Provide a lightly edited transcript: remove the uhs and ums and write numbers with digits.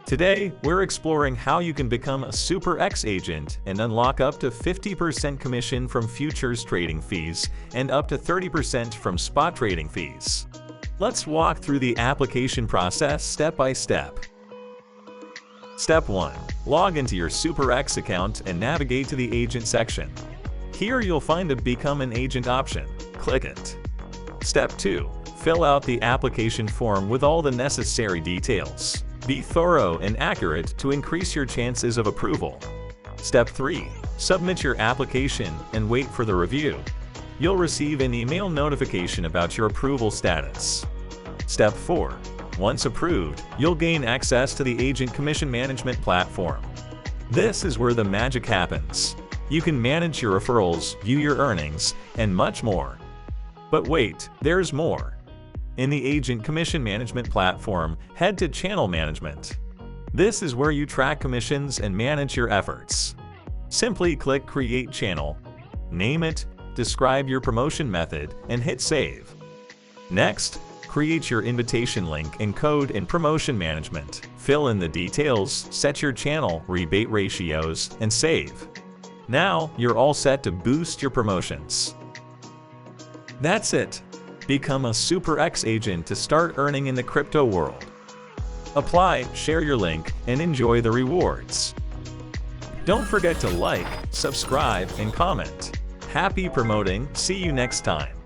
Today, we're exploring how you can become a SuperEx agent and unlock up to 50% commission from futures trading fees and up to 30% from spot trading fees. Let's walk through the application process step by step. Step 1. Log into your SuperEx account and navigate to the Agent section. Here you'll find the Become an Agent option. Click it. Step 2. Fill out the application form with all the necessary details. Be thorough and accurate to increase your chances of approval. Step 3. Submit your application and wait for the review. You'll receive an email notification about your approval status. Step 4. Once approved, you'll gain access to the Agent Commission Management platform. This is where the magic happens. You can manage your referrals, view your earnings, and much more. But wait, there's more. In the Agent Commission Management platform, head to Channel Management. This is where you track commissions and manage your efforts. Simply click Create Channel, name it, describe your promotion method, and hit Save. Next, create your invitation link and code in Promotion Management. Fill in the details, set your channel rebate ratios, and save. Now, you're all set to boost your promotions. That's it. Become a SuperEx agent to start earning in the crypto world. Apply, share your link, and enjoy the rewards. Don't forget to like, subscribe, and comment. Happy promoting. See you next time.